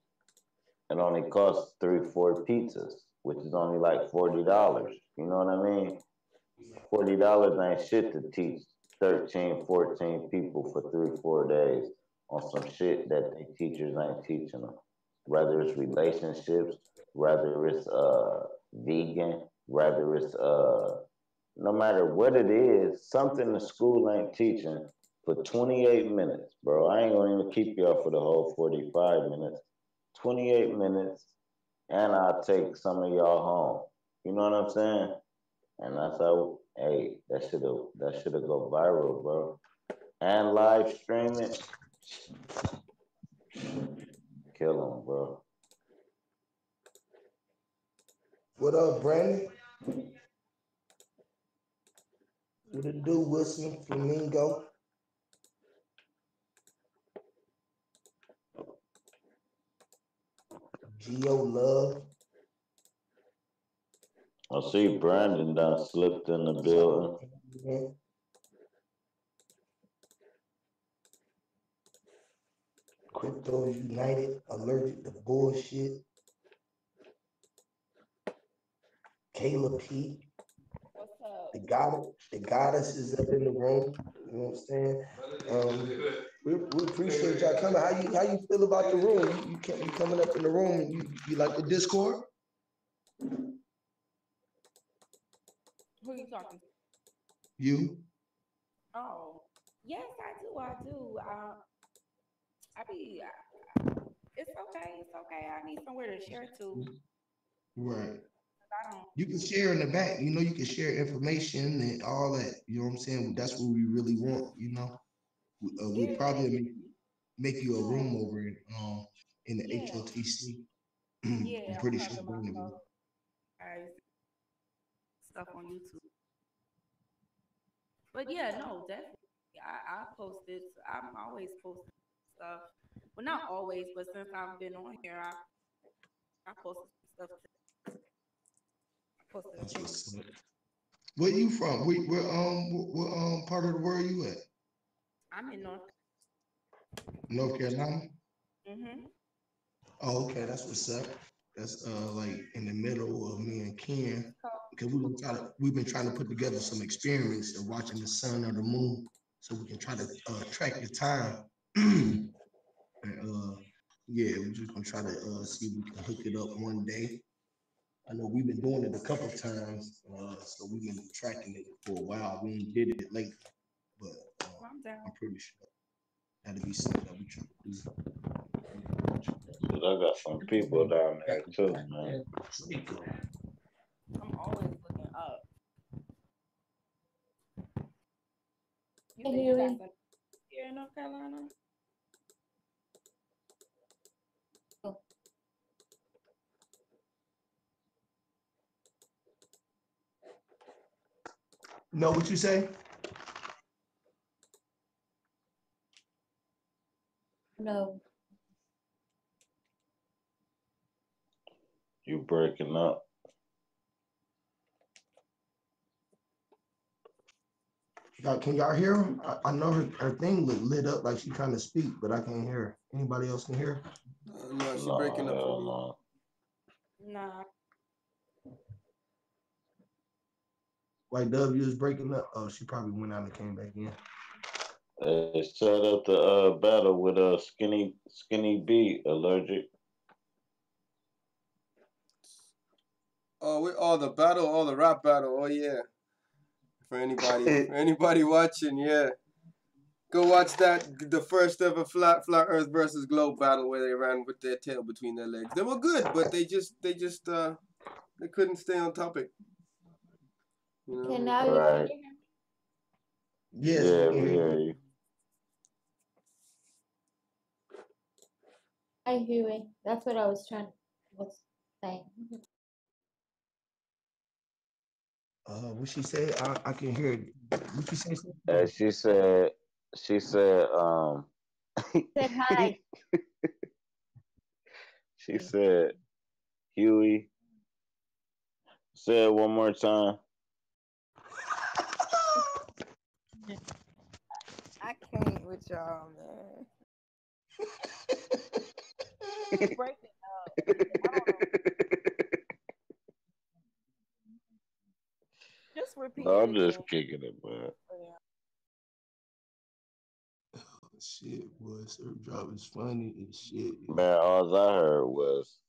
It only costs 3, 4 pizzas, which is only like $40. You know what I mean? $40 ain't shit to teach 13, 14 people for 3, 4 days on some shit that they teachers ain't teaching them. Whether it's relationships, whether it's vegan, whether it's no matter what it is, something the school ain't teaching for 28 minutes, bro. I ain't gonna even keep y'all for the whole 45 minutes. 28 minutes, and I'll take some of y'all home. You know what I'm saying? And that's how, hey, that should have go viral, bro. And live stream it, kill them, bro. What up, Brandon? What it do, Wilson, Flamingo? Geo Love. I see Brandon done slipped in the What's up, building. man? Crypto United, allergic to bullshit. Kayla P. What's up? The goddess is up in the room. You know what I'm saying? We appreciate y'all coming. How you feel about the room? You coming up in the room and you like the Discord? Who you talking to? You? Oh, yes, I do. I do. I be. It's okay. It's okay. I need somewhere to share to. Right. I don't. You can share in the back. You can share information and all that. You know what I'm saying? That's what we really want. We Yeah. probably make you a Yeah. room over in the Yeah. HOTC. Yeah. I'm I'm pretty sure talking about guys stuff on YouTube. But yeah, no, definitely. I posted. I'm always posting stuff. Well, not always, but since I've been on here, I posted some stuff. I posted a that's picture. what's up. Where you from? What part of the world you at? I'm in North. North Carolina? Mhm. Oh, okay, that's what's up. That's like in the middle of me and Ken. Because we've been trying to put together some experiments of watching the sun or the moon so we can try to track the time. And yeah, we're just gonna try to see if we can hook it up one day. I know we've been doing it a couple of times, so we've been tracking it for a while. We ain't did it lately, but I'm down. I'm pretty sure that'll be something that we try to do. 'Cause I got some people down there too, man. I'm always looking up. You Hey, said you got Huey. some here in North Carolina? Oh, No, what you say? no. You breaking up? Can y'all hear him? I know her thing lit up like she trying to speak, but I can't hear her. Anybody else can hear? No, she No, breaking up for hell me. no. Nah. White W is breaking up. Oh, she probably went out and came back in. Set up the battle with a skinny B allergic. The battle, the rap battle. Oh yeah. For anybody watching, yeah. Go watch that, the first ever flat Earth versus globe battle where they ran with their tail between their legs. They were good, but they couldn't stay on topic. You Okay, know? now you Right. already hear me? Yes, we Yeah, can we hear hear you. you. Hi, Huey. That's what I was saying. What she say? I can hear it. What you say? And she said, Said hi. she said, Huey, say it one more time. I can't with y'all, man. You breaking up. I don't know. Just repeat No, it I'm just again. kicking it, man. Yeah. Shit, boy, Surf Drop is funny as shit. Man, all I heard was,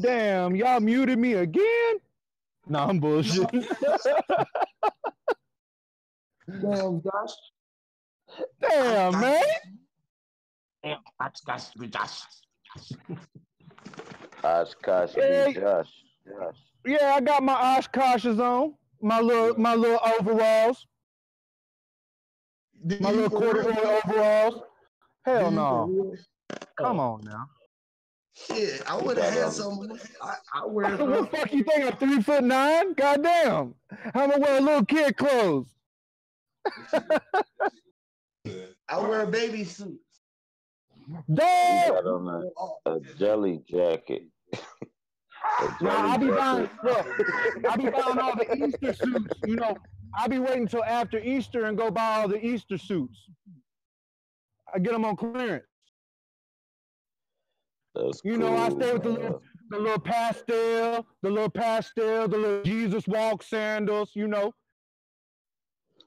Damn, y'all muted me again? Nah, I'm bullshit. Damn, Josh. Damn, man. Oshkosh be Yeah, Josh. yeah, I got my Oshkoshes on. My little overalls. Do My you little for real? corduroy overalls. Do Hell you for no. real? Come on now. Shit, I You would have got had on, some. I wear What some. the fuck you think? I'm 3'9"? Goddamn. How am I wear little kid clothes? I wear baby suits. you Dog. got on a jelly jacket. A Now jelly jacket. I be buying all the Easter suits. You know, I be waiting until after Easter and go buy all the Easter suits. I get them on clearance. That's You know, I cool, stay with man. the little pastel, the little Jesus walk sandals. You know.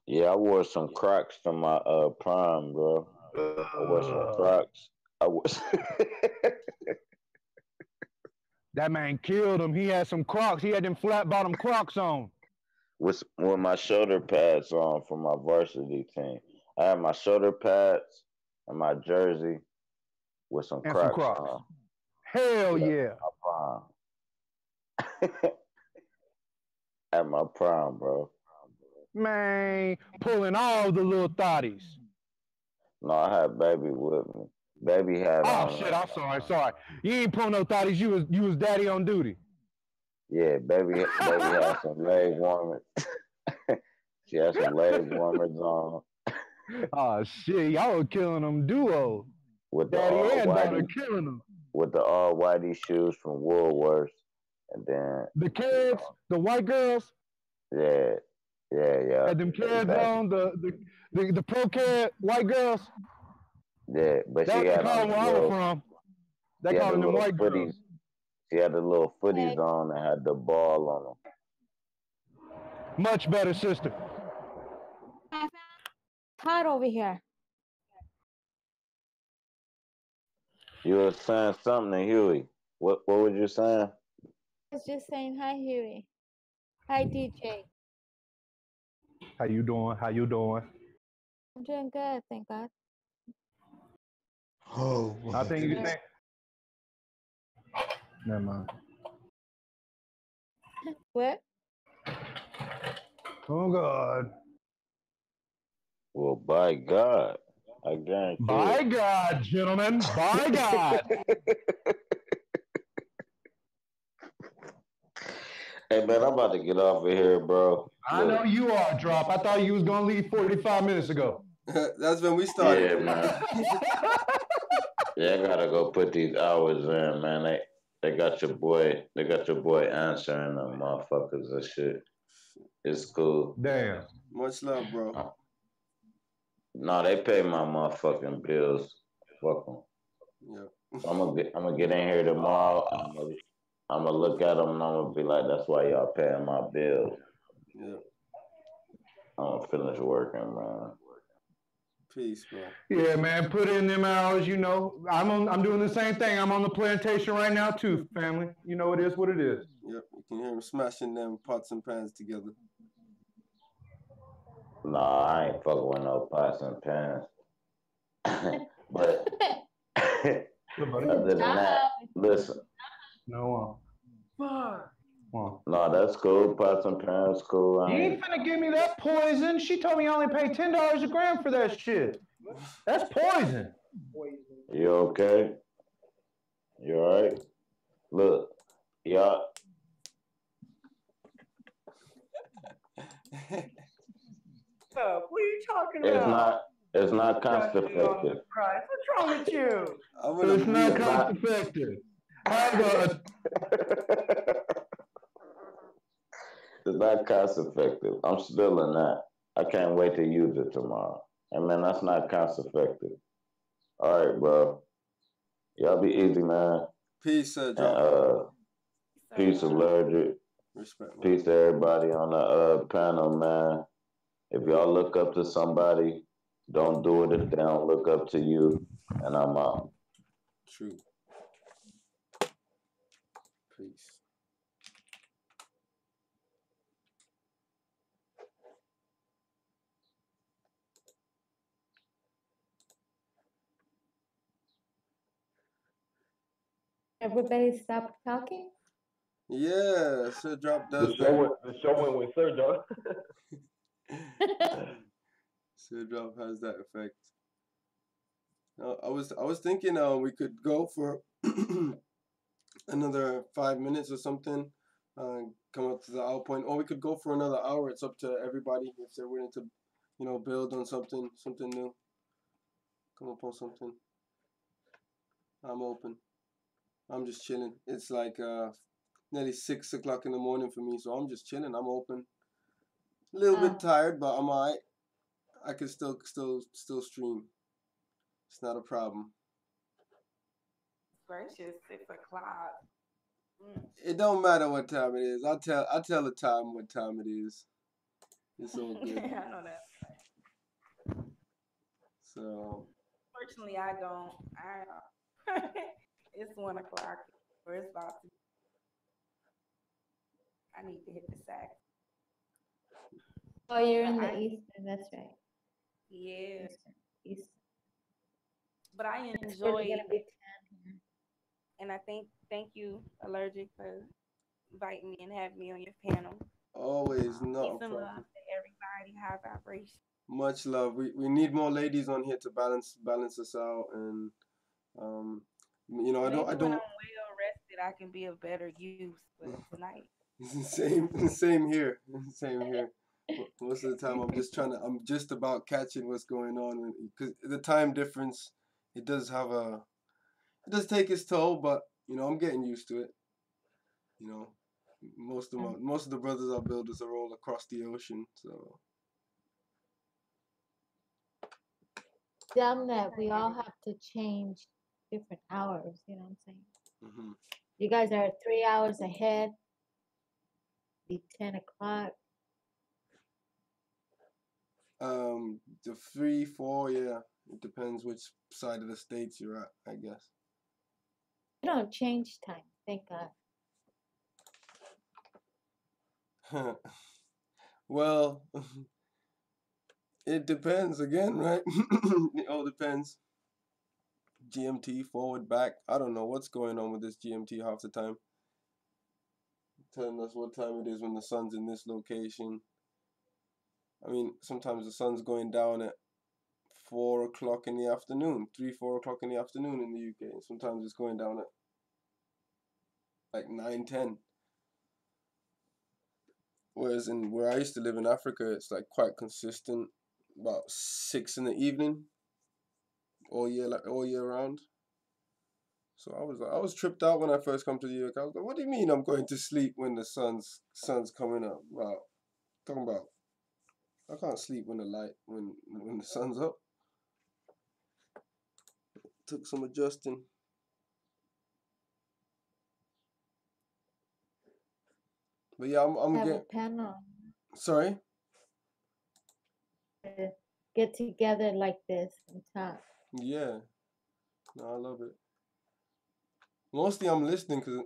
Yeah, I wore some Crocs to my prom, bro. I wore some Crocs. I was That man killed him. He had some Crocs. He had them flat bottom Crocs on. with my shoulder pads on for my varsity team. I had my shoulder pads and my jersey with some And some Crocs Crocs. on. Hell Yeah, yeah. my prom. At my prom, bro. Man, pulling all the little thotties. No, I had baby with me. Baby had Oh on shit, I'm sorry. You ain't pulling no thotties, you was daddy on duty. yeah, baby had some leg warmers. She had some leg warmers on Oh shit, y'all were killing them duo. with the Daddy all and daughter whitey killing them. with the all whitey shoes from Woolworths, and then The kids, the white girls, yeah, yeah, had them kids exactly. on, the pro kid white girls. Yeah, but That's she what they had call on them the where I was little, from. They she had the calling them little white girls. footies. She had the little footies Okay. on and had the ball on them. Much better, sister. It's hot over here. You were saying something to Huey. What was you saying? I was just saying hi, Huey. Hi, DJ. How you doing? How you doing? I'm doing good, thank God. Oh, I my think you goodness. think. Never mind. What? Oh God. Well, by God, I guarantee By it. God, gentlemen. By God. Hey man, I'm about to get off of here, bro. I know Look, you are, Drop. I thought you was gonna leave 45 minutes ago. That's when we started. yeah, man. Yeah, I gotta go put these hours in, man. They got your boy. They got your boy answering them motherfuckers and shit. It's cool. Damn. Much love, bro. No, they pay my motherfucking bills. Fuck them. Yeah. I'm gonna get in here tomorrow. I'm gonna look at them and I'm gonna be like, that's why y'all paying my bills. Yeah. I'm gonna finish working, man. Peace, bro. Yeah, man. Put in them hours. You know, I'm doing the same thing. I'm on the plantation right now too, family. You know, it is what it is. Yep. You can hear him smashing them pots and pans together. Nah, I ain't fucking with no pots and pans. But Good buddy. other than that, listen. No. Come on. No, that's cool. Pots and pans, cool. You I ain't ain't. finna give me that poison. She told me I only pay $10 a gram for that shit. That's poison. You okay? You alright? Look, y'all. What are you talking It's about? not. It's not cost Dusty on effective. the price. What's wrong with you? I'm gonna It's not It's cost not. effective. I got It's not cost effective. I'm still in that. I can't wait to use it tomorrow. And man, that's not cost effective. All right, bro. Y'all be easy, man. Peace, And drop. peace allergic. Respect, man. Peace to everybody on the panel, man. If y'all look up to somebody, don't do it if they don't look up to you. And I'm out. True. Peace. Everybody stop talking? Yeah, Sir Drop The does show that. went, the show went with Sir Joe. Sir Drop has that effect. I was thinking we could go for another 5 minutes or something. Come up to the hour point, or we could go for another hour. It's up to everybody if they're willing to, build on something new. Come up on something. I'm open. I'm just chilling. It's like nearly 6 o'clock in the morning for me, so I'm just chilling. I'm open. A little bit tired, but I'm alright. I can still stream. It's not a problem. Gracious, 6 o'clock. It don't matter what time it is. I tell the time what time it is. It's all good. I know that. So Fortunately, I don't. It's 1 o'clock, or it's about to. I need to hit the sack. Oh, you're But in the Eastern, that's right. yeah, Eastern. but I It's really enjoy, gonna be 10 here. and I thank you, Allergic, for inviting me and having me on your panel. always Peace no and problem. love to everybody. High vibration. Much love. We need more ladies on here to balance us out, and um, I Maybe when I'm don't. well rested, I can be of better use. But tonight, Same here. Same here. Most of the time, I'm just about catching what's going on, because the time difference, it does take its toll, but I'm getting used to it. You know, most of the brothers are builders are all across the ocean, so Dumb that we all have to change different hours, you know what I'm saying? hmm You guys are 3 hours ahead, be 10 o'clock. the 3, 4, yeah, it depends which side of the states you're at, I guess. You don't change time, thank God. Well, It depends again, right? It all depends. GMT, forward, back. I don't know what's going on with this GMT half the time. Telling us what time it is when the sun's in this location. I mean, sometimes the sun's going down at 4 o'clock in the afternoon, 3, 4 o'clock in the afternoon in the UK. And sometimes it's going down at like 9, 10. Whereas in where I used to live in Africa, it's like quite consistent, about 6 in the evening, all year round. So I was tripped out when I first come to the UK. I was like, what do you mean I'm going to sleep when the sun's coming up? Wow, talking about I can't sleep when the sun's up. Took some adjusting. But yeah, I'm Have a getting. panel. Sorry. Get together like this and talk. Yeah. No, I love it. Mostly I'm listening because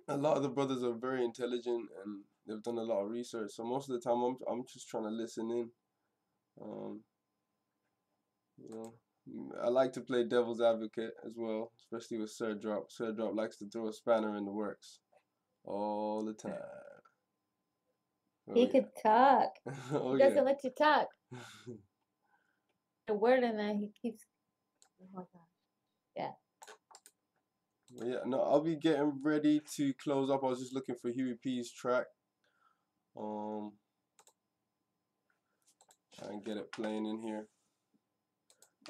a lot of the brothers are very intelligent and they've done a lot of research. So most of the time I'm just trying to listen in. You know, I like to play devil's advocate as well, especially with Sir Drop. Sir Drop likes to throw a spanner in the works all the time. Oh, he could talk. Oh, He doesn't let you talk. The word and then he keeps. Oh, yeah. Well, yeah, no, I'll be getting ready to close up. I was just looking for Huey P's track. Try and get it playing in here.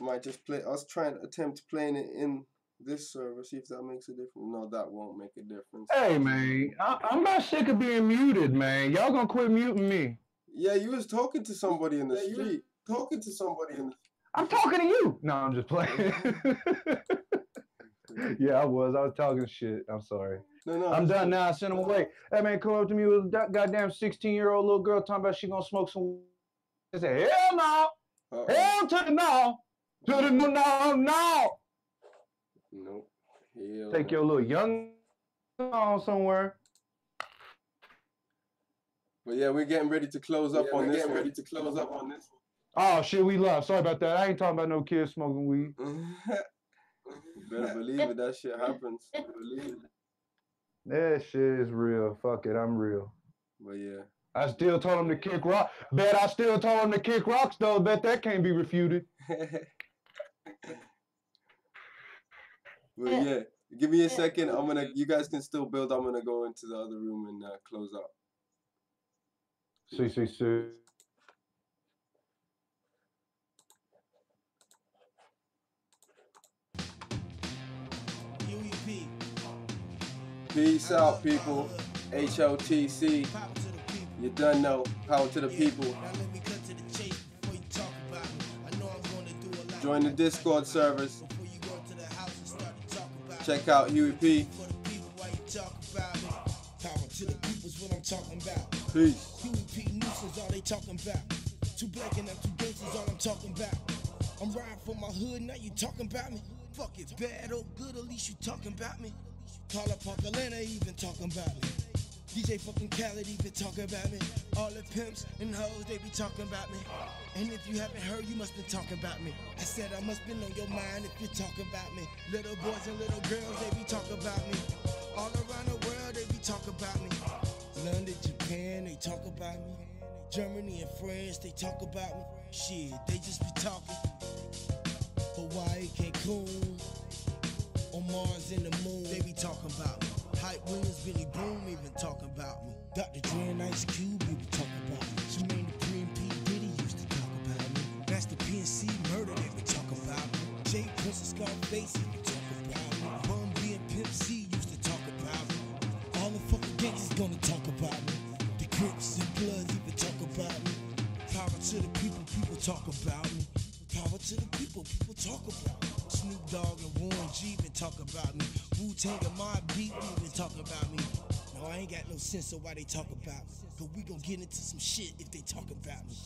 I might just play. I was trying to attempt playing it in this server. See if that makes a difference. No, that won't make a difference. Hey man, I'm not sick of being muted, man. Y'all gonna quit muting me? Yeah, you was talking to somebody in the street. I'm talking to you. No, I'm just playing. Yeah, I was talking shit. I'm sorry. No, I'm done now. I sent him away. That man come up to me with a goddamn 16-year-old little girl talking about she gonna smoke some. I said, hell no. Hell to the no. To the no. Nope. Hell Take your little young on somewhere. But yeah, we're getting ready to close up on this one. Oh shit, we love. Sorry about that. I ain't talking about no kids smoking weed. You better believe it. That shit happens. That shit is real. Fuck it, I'm real. But yeah. I still told him to kick rock. Bet I still told him to kick rocks though. Bet that can't be refuted. But yeah, give me a second. You guys can still build. I'm gonna go into the other room and close out. See. Peace out, people. HOTC. You done know. Power to the people. Join the Discord servers. Check out Huey P. Peace. Huey P nuisance, all they talking about. Too black and I'm too gangsters, all I'm talking about. I'm riding for my hood, now you talking about me. Fuck it, bad or good, at least you talking about me. Call up Park Atlanta, even talking about me. DJ fucking Khaled even talking about me. All the pimps and hoes, they be talking about me. And if you haven't heard, you must been talking about me. I said I must been on your mind if you're talking about me. Little boys and little girls, they be talking about me. All around the world, they be talking about me. London, Japan, they talk about me. Germany and France, they talk about me. Shit, they just be talking. Hawaii, Cancun, on Mars and the moon, they be talking about me. Hype winners, Billy Boom, even talking about me. Dr. Dre and Ice Cube, even talking about me. Jermaine Dupri and P. Diddy used to talk about me. Master PNC Murder, they be talking about me. Jay Prince and Scarface, even talking about me. Bun B and Pimp C used to talk about me. All the fucking gangsters gonna talk about me. The Crips and Bloods even talk about me. Power to the people, people talk about me. Power to the people, people talk about me. Snoop Dogg and Warren G even talk about me. Wu-Tang and Mobb Deep even talk about me. No, I ain't got no sense of why they talk about me. Cause we gon' get into some shit if they talk about me.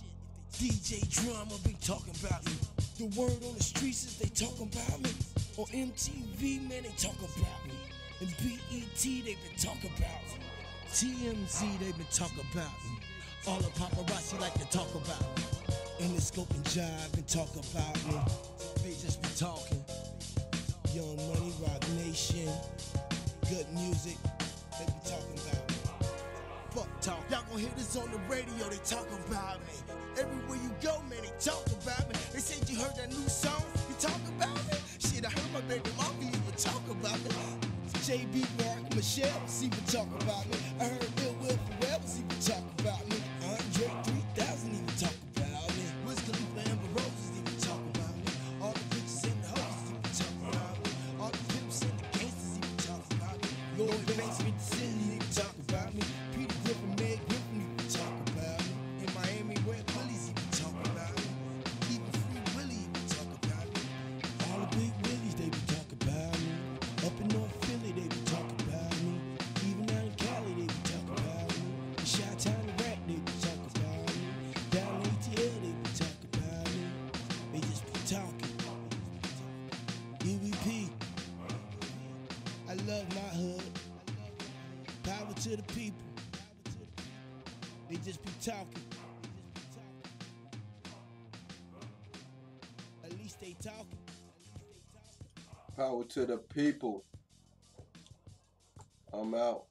DJ Drama been talking about me. The word on the streets is they talk about me. On MTV, man, they talk about me. And BET, they been talking about me. TMZ, they been talking about me. All the paparazzi like to talk about me. In the scope and jive and talk about me. They just be talking. Young Money, Rock Nation. Good music. They be talking about me. Fuck talk. Y'all gon' hear this on the radio. They talk about me. Everywhere you go, man, they talk about me. They said you heard that new song. You talk about me. Shit, I heard my baby mama even talk about me. JB, Mark, Michelle, even talk about me. I heard Bill Will Ferrell even talk about me. Andre 3000 even talk about me. Wiz Khalifa, Amber Roses even talk about me. All the bitches and the hoes even talk about me. All the pimps and the gangsters even talk about me. Lloyd Banks, 50 Cent even talk about me. Peter Griffin, Meg Griffin even talk about me. In Miami, Red Willies even talk about me. Even Free Willy even talk about me. All the big Willies, they be talk about me. Up in North Philly, they be talk about me. Even out in Cali, they be talk about me. In Chi-Town Rack, they be talk about me. Down in ATL, they be talk about me. They just be talking. EVP. I love my hood. Power to the people. They just be talking. At least they talking. Power to the people. I'm out.